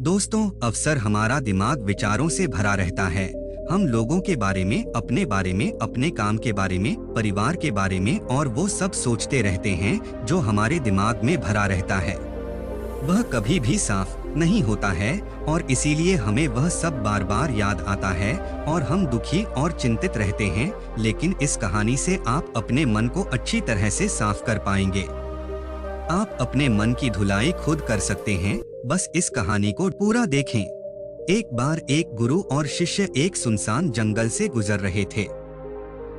दोस्तों, अक्सर हमारा दिमाग विचारों से भरा रहता है। हम लोगों के बारे में, अपने बारे में, अपने काम के बारे में, परिवार के बारे में और वो सब सोचते रहते हैं जो हमारे दिमाग में भरा रहता है। वह कभी भी साफ नहीं होता है और इसीलिए हमें वह सब बार बार याद आता है और हम दुखी और चिंतित रहते हैं। लेकिन इस कहानी से आप अपने मन को अच्छी तरह से साफ कर पाएंगे। आप अपने मन की धुलाई खुद कर सकते हैं। बस इस कहानी को पूरा देखें। एक बार एक गुरु और शिष्य एक सुनसान जंगल से गुजर रहे थे।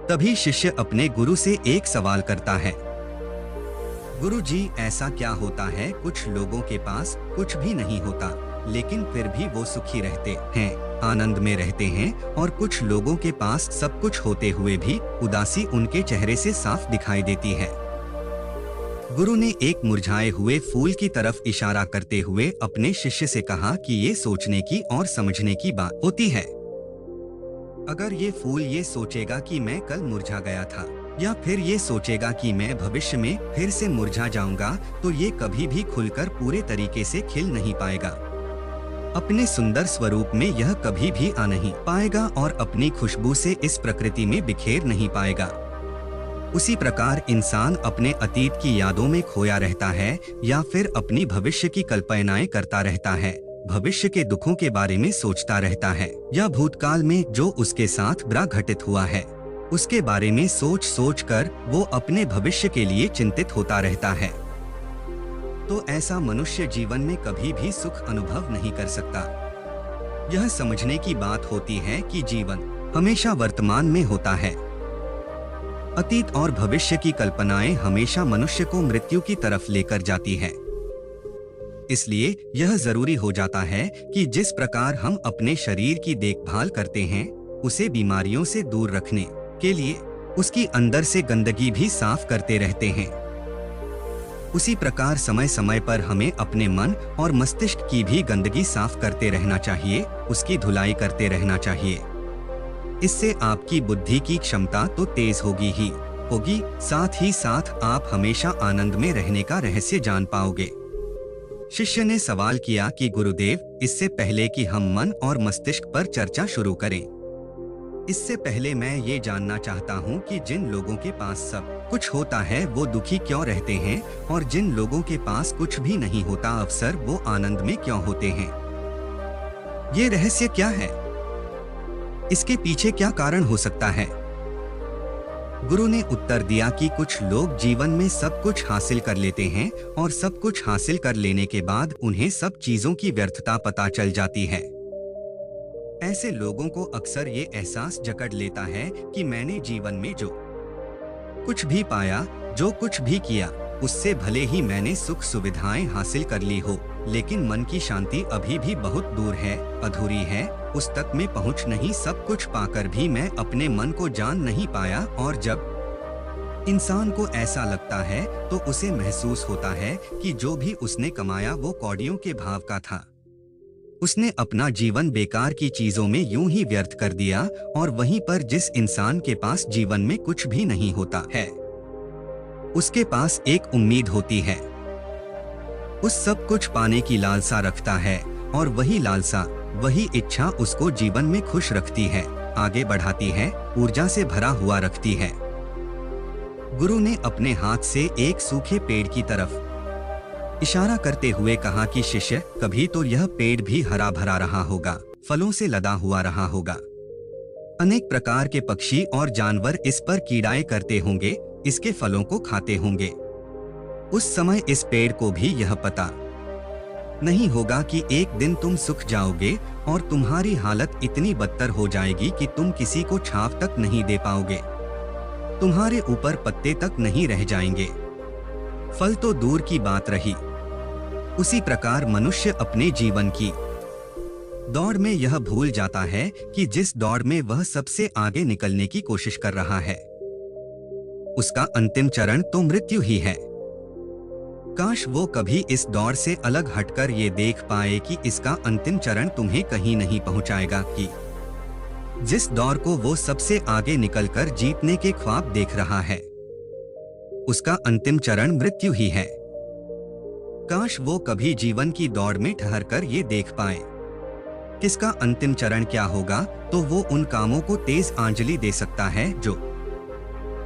तभी शिष्य अपने गुरु से एक सवाल करता है, गुरु जी, ऐसा क्या होता है कुछ लोगों के पास कुछ भी नहीं होता लेकिन फिर भी वो सुखी रहते हैं, आनंद में रहते हैं, और कुछ लोगों के पास सब कुछ होते हुए भी उदासी उनके चेहरे से साफ दिखाई देती है। गुरु ने एक मुरझाए हुए फूल की तरफ इशारा करते हुए अपने शिष्य से कहा कि ये सोचने की और समझने की बात होती है। अगर ये फूल ये सोचेगा कि मैं कल मुरझा गया था या फिर ये सोचेगा कि मैं भविष्य में फिर से मुरझा जाऊंगा, तो ये कभी भी खुलकर पूरे तरीके से खिल नहीं पाएगा। अपने सुंदर स्वरूप में यह कभी भी आ नहीं पाएगा और अपनी खुशबू से इस प्रकृति में बिखेर नहीं पाएगा। उसी प्रकार इंसान अपने अतीत की यादों में खोया रहता है या फिर अपनी भविष्य की कल्पनाएं करता रहता है, भविष्य के दुखों के बारे में सोचता रहता है या भूतकाल में जो उसके साथ बुरा घटित हुआ है उसके बारे में सोच सोच कर वो अपने भविष्य के लिए चिंतित होता रहता है। तो ऐसा मनुष्य जीवन में कभी भी सुख अनुभव नहीं कर सकता। यह समझने की बात होती है कि जीवन हमेशा वर्तमान में होता है। अतीत और भविष्य की कल्पनाएं हमेशा मनुष्य को मृत्यु की तरफ लेकर जाती है। इसलिए यह जरूरी हो जाता है कि जिस प्रकार हम अपने शरीर की देखभाल करते हैं उसे बीमारियों से दूर रखने के लिए उसकी अंदर से गंदगी भी साफ करते रहते हैं, उसी प्रकार समय समय पर हमें अपने मन और मस्तिष्क की भी गंदगी साफ करते रहना चाहिए, उसकी धुलाई करते रहना चाहिए। इससे आपकी बुद्धि की क्षमता तो तेज होगी, साथ ही साथ आप हमेशा आनंद में रहने का रहस्य जान पाओगे। शिष्य ने सवाल किया कि गुरुदेव, इससे पहले कि हम मन और मस्तिष्क पर चर्चा शुरू करें, इससे पहले मैं ये जानना चाहता हूँ कि जिन लोगों के पास सब कुछ होता है वो दुखी क्यों रहते हैं और जिन लोगों के पास कुछ भी नहीं होता अक्सर वो आनंद में क्यों होते हैं। ये रहस्य क्या है? इसके पीछे क्या कारण हो सकता है? गुरु ने उत्तर दिया कि कुछ लोग जीवन में सब कुछ हासिल कर लेते हैं और सब कुछ हासिल कर लेने के बाद उन्हें सब चीजों की व्यर्थता पता चल जाती है। ऐसे लोगों को अक्सर ये एहसास जकड़ लेता है कि मैंने जीवन में जो कुछ भी पाया, जो कुछ भी किया, उससे भले ही मैंने सुख सुविधाएं हासिल कर ली हो, लेकिन मन की शांति अभी भी बहुत दूर है, अधूरी है, उस तक में पहुंच नहीं। सब कुछ पाकर भी मैं अपने मन को जान नहीं पाया। और जब इंसान को ऐसा लगता है तो उसे महसूस होता है कि जो भी उसने कमाया वो कौड़ियों के भाव का था। उसने अपना जीवन बेकार की चीजों में यूं ही व्यर्थ कर दिया। और वहीं पर जिस इंसान के पास जीवन में कुछ भी नहीं होता है उसके पास एक उम्मीद होती है, उस सब कुछ पाने की लालसा रखता है और वही लालसा, वही इच्छा उसको जीवन में खुश रखती है, आगे बढ़ाती है, ऊर्जा से भरा हुआ रखती है। गुरु ने अपने हाथ से एक सूखे पेड़ की तरफ इशारा करते हुए कहा कि शिष्य, कभी तो यह पेड़ भी हरा भरा रहा होगा, फलों से लदा हुआ रहा होगा, अनेक प्रकार के पक्षी और जानवर इस पर कीड़ाएं करते होंगे, इसके फलों को खाते होंगे। उस समय इस पेड़ को भी यह पता नहीं होगा कि एक दिन तुम सूख जाओगे और तुम्हारी हालत इतनी बदतर हो जाएगी कि तुम किसी को छांव तक नहीं दे पाओगे, तुम्हारे ऊपर पत्ते तक नहीं रह जाएंगे, फल तो दूर की बात रही। उसी प्रकार मनुष्य अपने जीवन की दौड़ में यह भूल जाता है कि जिस दौड़ में वह सबसे आगे निकलने की कोशिश कर रहा है उसका अंतिम चरण तो मृत्यु ही है। काश वो कभी इस दौड़ से अलग हटकर ये देख पाए कि इसका अंतिम चरण तुम्हें कहीं नहीं पहुंचाएगा, कि जिस दौड़ को वो सबसे आगे निकलकर जीतने के ख्वाब देख रहा है उसका अंतिम चरण मृत्यु ही है। काश वो कभी जीवन की दौड़ में ठहरकर ये देख पाए किसका अंतिम चरण क्या होगा, तो वो उन कामों को तेज आंजलि दे सकता है जो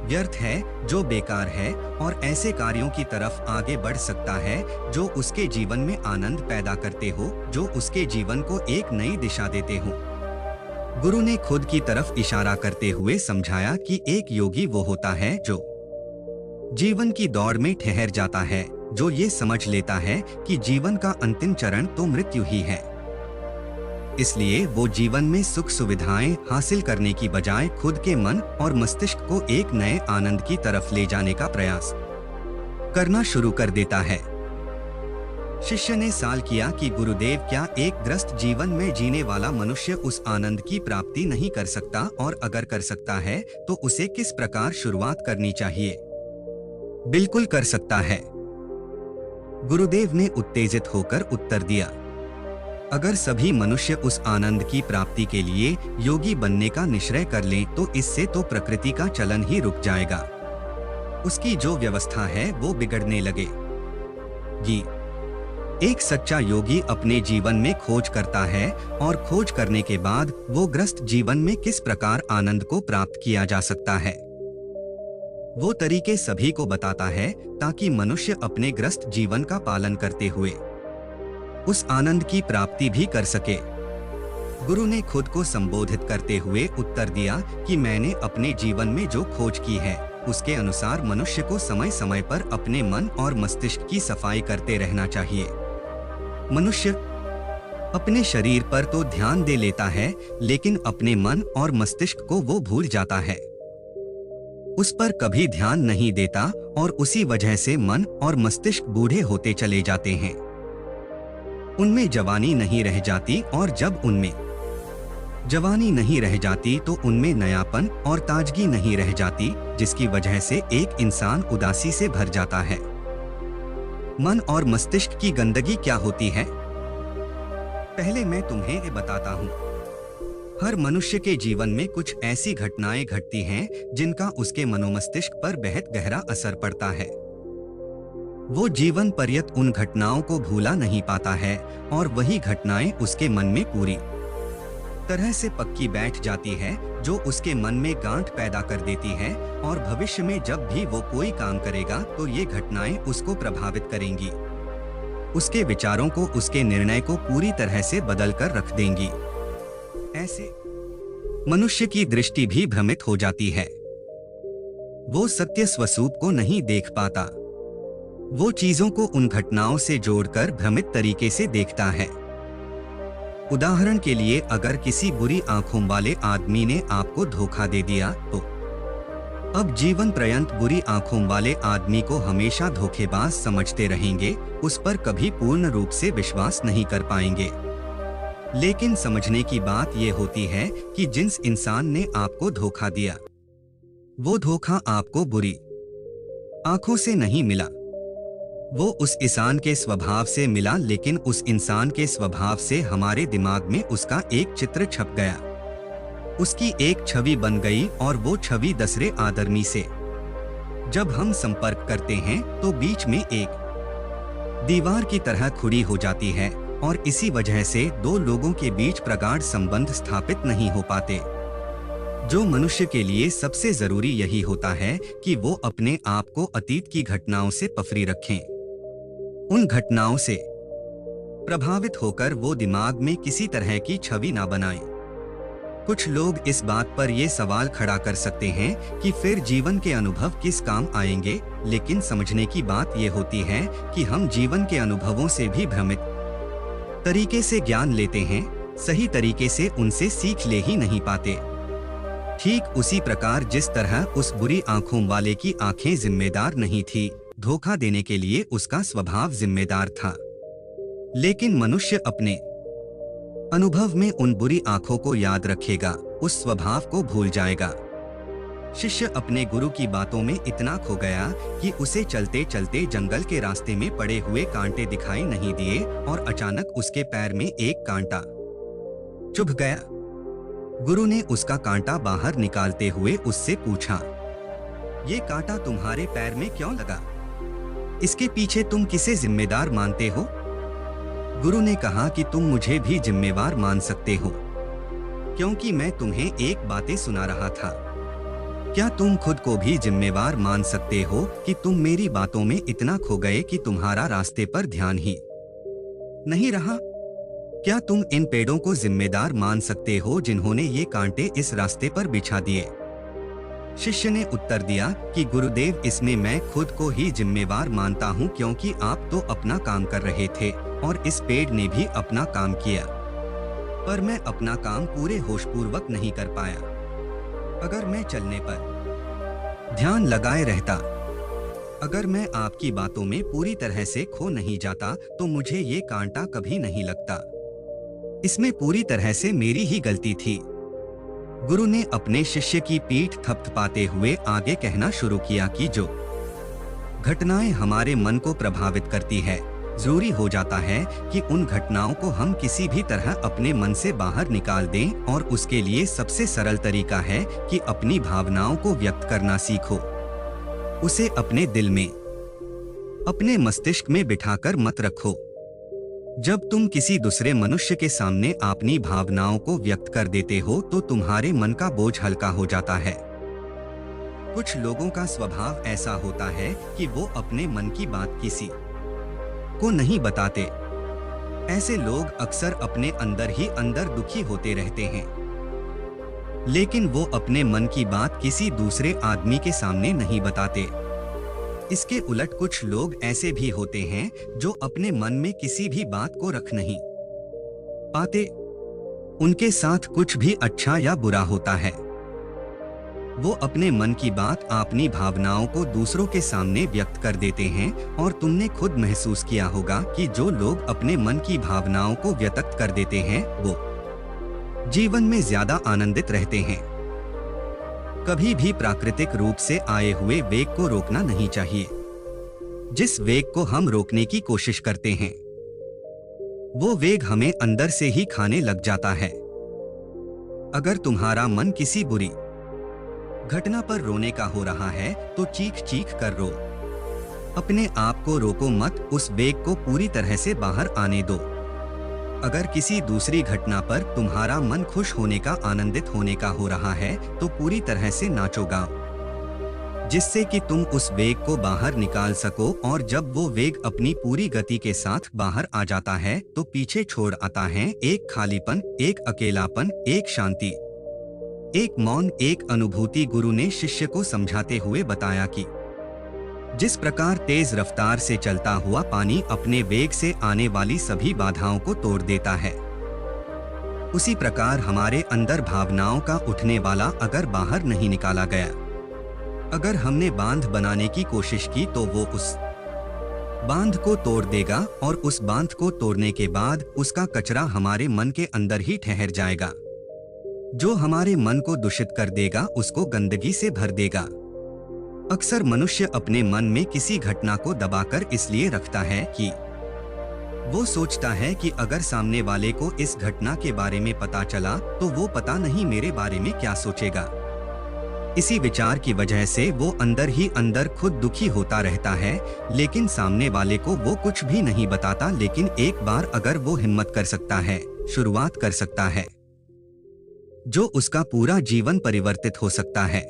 व्यर्थ है, जो बेकार है, और ऐसे कार्यों की तरफ आगे बढ़ सकता है जो उसके जीवन में आनंद पैदा करते हो, जो उसके जीवन को एक नई दिशा देते हो। गुरु ने खुद की तरफ इशारा करते हुए समझाया कि एक योगी वो होता है जो जीवन की दौड़ में ठहर जाता है, जो ये समझ लेता है कि जीवन का अंतिम चरण तो मृत्यु ही है। इसलिए वो जीवन में सुख सुविधाएं हासिल करने की बजाय खुद के मन और मस्तिष्क को एक नए आनंद की तरफ ले जाने का प्रयास करना शुरू कर देता है। शिष्य ने सवाल किया कि गुरुदेव, क्या एक ग्रस्त जीवन में जीने वाला मनुष्य उस आनंद की प्राप्ति नहीं कर सकता, और अगर कर सकता है तो उसे किस प्रकार शुरुआत करनी चाहिए? बिल्कुल कर सकता है, गुरुदेव ने उत्तेजित होकर उत्तर दिया। अगर सभी मनुष्य उस आनंद की प्राप्ति के लिए योगी बनने का निश्चय कर लें तो इससे तो प्रकृति का चलन ही रुक जाएगा, उसकी जो व्यवस्था है वो बिगड़ने लगेगी। एक सच्चा योगी अपने जीवन में खोज करता है, और खोज करने के बाद वो ग्रस्त जीवन में किस प्रकार आनंद को प्राप्त किया जा सकता है वो तरीके सभी को बताता है, ताकि मनुष्य अपने ग्रस्त जीवन का पालन करते हुए उस आनंद की प्राप्ति भी कर सके। गुरु ने खुद को संबोधित करते हुए उत्तर दिया कि मैंने अपने जीवन में जो खोज की है उसके अनुसार मनुष्य को समय समय पर अपने मन और मस्तिष्क की सफाई करते रहना चाहिए। मनुष्य अपने शरीर पर तो ध्यान दे लेता है, लेकिन अपने मन और मस्तिष्क को वो भूल जाता है, उस पर कभी ध्यान नहीं देता, और उसी वजह से मन और मस्तिष्क बूढ़े होते चले जाते हैं। उनमें जवानी नहीं रह जाती, और जब उनमें जवानी नहीं रह जाती तो उनमें नयापन और ताजगी नहीं रह जाती, जिसकी वजह से एक इंसान उदासी से भर जाता है। मन और मस्तिष्क की गंदगी क्या होती है? पहले मैं तुम्हें ये बताता हूँ। हर मनुष्य के जीवन में कुछ ऐसी घटनाएं घटती हैं जिनका उसके मनोमस्तिष्क पर बेहद गहरा असर पड़ता है। वो जीवन पर्यंत उन घटनाओं को भूला नहीं पाता है, और वही घटनाएं उसके मन में पूरी तरह से पक्की बैठ जाती है, जो उसके मन में गांठ पैदा कर देती है, और भविष्य में जब भी वो कोई काम करेगा तो ये घटनाएं उसको प्रभावित करेंगी, उसके विचारों को, उसके निर्णय को पूरी तरह से बदल कर रख देंगी। ऐसे मनुष्य की दृष्टि भी भ्रमित हो जाती है, वो सत्य स्वरूप को नहीं देख पाता, वो चीजों को उन घटनाओं से जोड़कर भ्रमित तरीके से देखता है। उदाहरण के लिए, अगर किसी बुरी आंखों वाले आदमी ने आपको धोखा दे दिया तो अब जीवन पर्यंत बुरी आंखों वाले आदमी को हमेशा धोखेबाज समझते रहेंगे, उस पर कभी पूर्ण रूप से विश्वास नहीं कर पाएंगे। लेकिन समझने की बात यह होती है कि जिस इंसान ने आपको धोखा दिया, वो धोखा आपको बुरी आंखों से नहीं मिला, वो उस इंसान के स्वभाव से मिला, लेकिन उस इंसान के स्वभाव से हमारे दिमाग में उसका एक चित्र छप गया, उसकी एक छवि बन गई, और वो छवि दूसरे आदमी से जब हम संपर्क करते हैं तो बीच में एक दीवार की तरह खड़ी हो जाती है, और इसी वजह से दो लोगों के बीच प्रगाढ़ संबंध स्थापित नहीं हो पाते। जो मनुष्य के लिए सबसे जरूरी यही होता है कि वो अपने आप को अतीत की घटनाओं से पफरी रखें। उन घटनाओं से प्रभावित होकर वो दिमाग में किसी तरह की छवि ना बनाएं। कुछ लोग इस बात पर ये सवाल खड़ा कर सकते हैं कि फिर जीवन के अनुभव किस काम आएंगे, लेकिन समझने की बात ये होती है कि हम जीवन के अनुभवों से भी भ्रमित तरीके से ज्ञान लेते हैं, सही तरीके से उनसे सीख ले ही नहीं पाते। ठीक उसी प्रकार जिस तरह उस बुरी आंखों वाले की आंखें जिम्मेदार नहीं थी, धोखा देने के लिए उसका स्वभाव जिम्मेदार था, लेकिन मनुष्य अपने अनुभव में उन बुरी आंखों को याद रखेगा, उस स्वभाव को भूल जाएगा। शिष्य अपने गुरु की बातों में इतना खो गया कि उसे चलते चलते जंगल के रास्ते में पड़े हुए कांटे दिखाई नहीं दिए, और अचानक उसके पैर में एक कांटा चुभ गया। गुरु ने उसका कांटा बाहर निकालते हुए उससे पूछा, ये कांटा तुम्हारे पैर में क्यों लगा? इसके पीछे तुम किसे जिम्मेदार मानते हो? गुरु ने कहा कि तुम मुझे भी जिम्मेवार मान सकते हो, क्योंकि मैं तुम्हें एक बातें सुना रहा था। क्या तुम खुद को भी जिम्मेवार मान सकते हो कि तुम मेरी बातों में इतना खो गए कि तुम्हारा रास्ते पर ध्यान ही नहीं रहा? क्या तुम इन पेड़ों को जिम्मेदार मान सकते हो जिन्होंने ये कांटे इस रास्ते पर बिछा दिए? शिष्य ने उत्तर दिया कि गुरुदेव, इसमें मैं खुद को ही जिम्मेवार मानता हूँ, क्योंकि आप तो अपना काम कर रहे थे और इस पेड़ ने भी अपना काम किया, पर मैं अपना काम पूरे होशपूर्वक नहीं कर पाया। अगर मैं चलने पर ध्यान लगाए रहता, अगर मैं आपकी बातों में पूरी तरह से खो नहीं जाता, तो मुझे ये कांटा कभी नहीं लगता। इसमें पूरी तरह से मेरी ही गलती थी। गुरु ने अपने शिष्य की पीठ थपथपाते हुए आगे कहना शुरू किया कि जो घटनाएं हमारे मन को प्रभावित करती है, जरूरी हो जाता है कि उन घटनाओं को हम किसी भी तरह अपने मन से बाहर निकाल दें, और उसके लिए सबसे सरल तरीका है कि अपनी भावनाओं को व्यक्त करना सीखो। उसे अपने दिल में, अपने मस्तिष्क में बिठाकर मत रखो। जब तुम किसी दूसरे मनुष्य के सामने अपनी भावनाओं को व्यक्त कर देते हो, तो तुम्हारे मन का बोझ हल्का हो जाता है। कुछ लोगों का स्वभाव ऐसा होता है कि वो अपने मन की बात किसी को नहीं बताते। ऐसे लोग अक्सर अपने अंदर ही अंदर दुखी होते रहते हैं, लेकिन वो अपने मन की बात किसी दूसरे आदमी के सामने नहीं बताते। इसके उलट कुछ लोग ऐसे भी होते हैं जो अपने मन में किसी भी बात को रख नहीं पाते। उनके साथ कुछ भी अच्छा या बुरा होता है, वो अपने मन की बात, अपनी भावनाओं को दूसरों के सामने व्यक्त कर देते हैं। और तुमने खुद महसूस किया होगा कि जो लोग अपने मन की भावनाओं को व्यक्त कर देते हैं, वो जीवन में ज्यादा आनंदित रहते हैं। कभी भी प्राकृतिक रूप से आए हुए वेग को रोकना नहीं चाहिए। जिस वेग को हम रोकने की कोशिश करते हैं, वो वेग हमें अंदर से ही खाने लग जाता है। अगर तुम्हारा मन किसी बुरी घटना पर रोने का हो रहा है, तो चीख चीख कर रो। अपने आप को रोको मत, उस वेग को पूरी तरह से बाहर आने दो। अगर किसी दूसरी घटना पर तुम्हारा मन खुश होने का, आनंदित होने का हो रहा है, तो पूरी तरह से नाचो गाओ, जिससे कि तुम उस वेग को बाहर निकाल सको। और जब वो वेग अपनी पूरी गति के साथ बाहर आ जाता है, तो पीछे छोड़ आता है एक खालीपन, एक अकेलापन, एक शांति, एक मौन, एक अनुभूति। गुरु ने शिष्य को समझाते हुए बताया कि जिस प्रकार तेज रफ्तार से चलता हुआ पानी अपने वेग से आने वाली सभी बाधाओं को तोड़ देता है, उसी प्रकार हमारे अंदर भावनाओं का उठने वाला अगर बाहर नहीं निकाला गया, अगर हमने बांध बनाने की कोशिश की, तो वो उस बांध को तोड़ देगा, और उस बांध को तोड़ने के बाद उसका कचरा हमारे मन के अंदर ही ठहर जाएगा, जो हमारे मन को दूषित कर देगा, उसको गंदगी से भर देगा। अक्सर मनुष्य अपने मन में किसी घटना को दबाकर इसलिए रखता है कि वो सोचता है कि अगर सामने वाले को इस घटना के बारे में पता चला, तो वो पता नहीं मेरे बारे में क्या सोचेगा। इसी विचार की वजह से वो अंदर ही अंदर खुद दुखी होता रहता है, लेकिन सामने वाले को वो कुछ भी नहीं बताता। लेकिन एक बार अगर वो हिम्मत कर सकता है, शुरुआत कर सकता है, जो उसका पूरा जीवन परिवर्तित हो सकता है।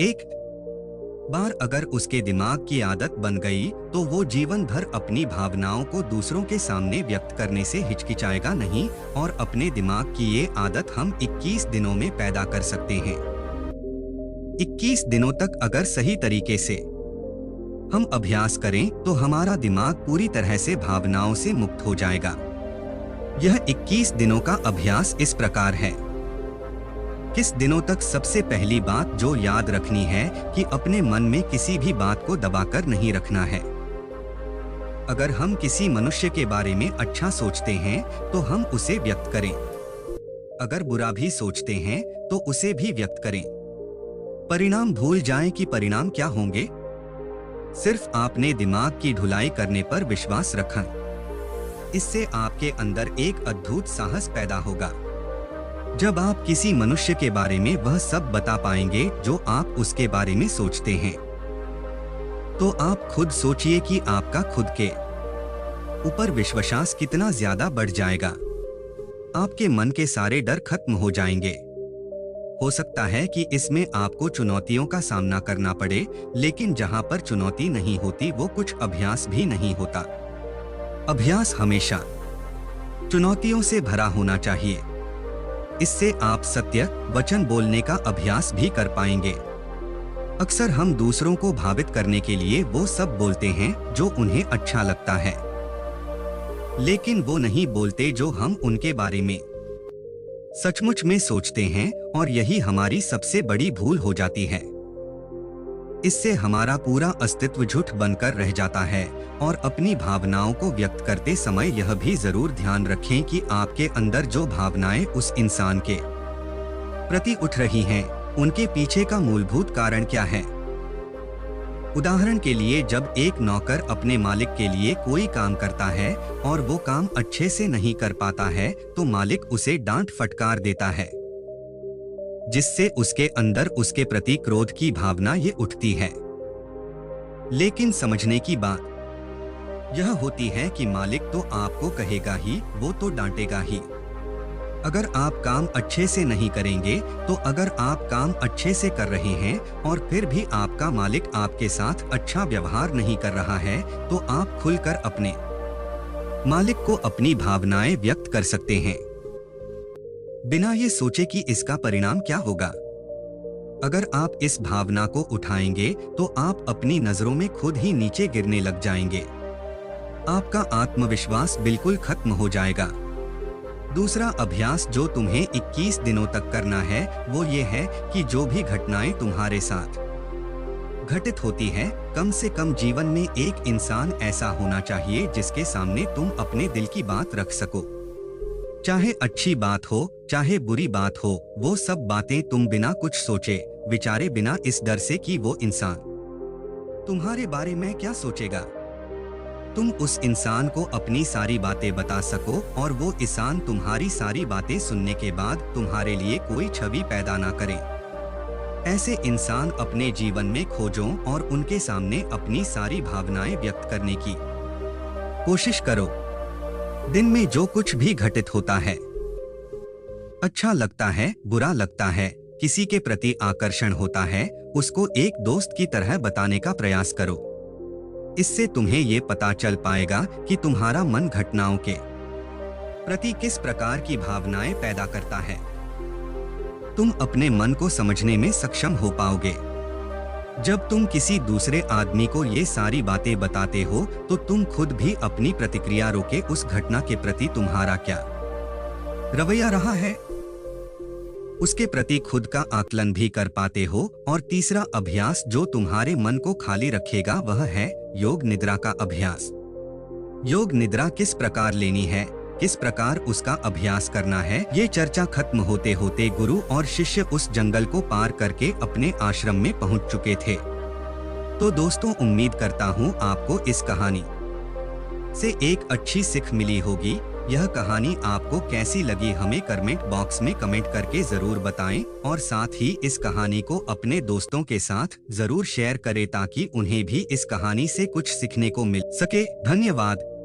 एक बार अगर उसके दिमाग की आदत बन गई, तो वो जीवन भर अपनी भावनाओं को दूसरों के सामने व्यक्त करने से हिचकिचाएगा नहीं। और अपने दिमाग की ये आदत हम 21 दिनों में पैदा कर सकते हैं। 21 दिनों तक अगर सही तरीके से हम अभ्यास करें, तो हमारा दिमाग पूरी तरह से भावनाओं से मुक्त हो जाएगा। यह 21 दिनों का अभ्यास इस प्रकार है। किस दिनों तक? सबसे पहली बात जो याद रखनी है कि अपने मन में किसी भी बात को दबाकर नहीं रखना है। अगर हम किसी मनुष्य के बारे में अच्छा सोचते हैं, तो हम उसे व्यक्त करें। अगर बुरा भी सोचते हैं, तो उसे भी व्यक्त करें। परिणाम भूल जाएं कि परिणाम क्या होंगे। सिर्फ आपने दिमाग की ढुलाई करने पर विश्वास रखें। इससे आपके अंदर एक अद्भुत साहस पैदा होगा। जब आप किसी मनुष्य के बारे में वह सब बता पाएंगे जो आप उसके बारे में सोचते हैं, तो आप खुद सोचिए कि आपका खुद के ऊपर विश्वास कितना ज्यादा बढ़ जाएगा। आपके मन के सारे डर खत्म हो जाएंगे। हो सकता है कि इसमें आपको चुनौतियों का सामना करना पड़े, लेकिन जहां पर चुनौती नहीं होती वो कुछ अभ्यास भी नहीं होता। अभ्यास हमेशा चुनौतियों से भरा होना चाहिए। इससे आप सत्य वचन बोलने का अभ्यास भी कर पाएंगे। अक्सर हम दूसरों को भावित करने के लिए वो सब बोलते हैं जो उन्हें अच्छा लगता है, लेकिन वो नहीं बोलते जो हम उनके बारे में सचमुच में सोचते हैं, और यही हमारी सबसे बड़ी भूल हो जाती है। इससे हमारा पूरा अस्तित्व झूठ बनकर रह जाता है। और अपनी भावनाओं को व्यक्त करते समय यह भी जरूर ध्यान रखें कि आपके अंदर जो भावनाएं उस इंसान के प्रति उठ रही हैं, उनके पीछे का मूलभूत कारण क्या है। उदाहरण के लिए, जब एक नौकर अपने मालिक के लिए कोई काम करता है और वो काम अच्छे से नहीं कर पाता है, तो मालिक उसे डांट फटकार देता है, जिससे उसके अंदर उसके प्रति क्रोध की भावना ये उठती है। लेकिन समझने की बात यह होती है कि मालिक तो आपको कहेगा ही, वो तो डांटेगा ही। अगर आप काम अच्छे से नहीं करेंगे, तो अगर आप काम अच्छे से कर रहे हैं और फिर भी आपका मालिक आपके साथ अच्छा व्यवहार नहीं कर रहा है, तो आप खुलकर अपने मालिक को अपनी भावनाएं व्यक्त कर सकते हैं, बिना ये सोचे कि इसका परिणाम क्या होगा। अगर आप इस भावना को उठाएंगे, तो आप अपनी नजरों में खुद ही नीचे गिरने लग जाएंगे। आपका आत्मविश्वास बिल्कुल खत्म हो जाएगा। दूसरा अभ्यास जो तुम्हें 21 दिनों तक करना है, वो ये है कि जो भी घटनाएं तुम्हारे साथ घटित होती है, कम से कम जीवन में एक इंसान ऐसा होना चाहिए जिसके सामने तुम अपने दिल की बात रख सको। चाहे अच्छी बात हो, चाहे बुरी बात हो, वो सब बातें तुम बिना कुछ सोचे विचारे, बिना इस डर से कि वो इंसान तुम्हारे बारे में क्या सोचेगा, तुम उस इंसान को अपनी सारी बातें बता सको और वो इंसान तुम्हारी सारी बातें सुनने के बाद तुम्हारे लिए कोई छवि पैदा ना करे। ऐसे इंसान अपने जीवन में खोजो और उनके सामने अपनी सारी भावनाएं व्यक्त करने की कोशिश करो। दिन में जो कुछ भी घटित होता है, अच्छा लगता है, बुरा लगता है, किसी के प्रति आकर्षण होता है, उसको एक दोस्त की तरह बताने का प्रयास करो। इससे तुम्हें ये पता चल पाएगा कि तुम्हारा मन घटनाओं के प्रति किस प्रकार की भावनाएं पैदा करता है। तुम अपने मन को समझने में सक्षम हो पाओगे। जब तुम किसी दूसरे आदमी को ये सारी बातें बताते हो, तो तुम खुद भी अपनी प्रतिक्रिया रोके उस घटना के प्रति तुम्हारा क्या रवैया रहा है, उसके प्रति खुद का आकलन भी कर पाते हो। और तीसरा अभ्यास जो तुम्हारे मन को खाली रखेगा, वह है योग निद्रा का अभ्यास। योग निद्रा किस प्रकार लेनी है, किस प्रकार उसका अभ्यास करना है, ये चर्चा खत्म होते होते गुरु और शिष्य उस जंगल को पार करके अपने आश्रम में पहुंच चुके थे। तो दोस्तों, उम्मीद करता हूं आपको इस कहानी से एक अच्छी सीख मिली होगी। यह कहानी आपको कैसी लगी, हमें कमेंट बॉक्स में कमेंट करके जरूर बताएं, और साथ ही इस कहानी को अपने दोस्तों के साथ जरूर शेयर करें ताकि उन्हें भी इस कहानी से कुछ सीखने को मिल सके। धन्यवाद।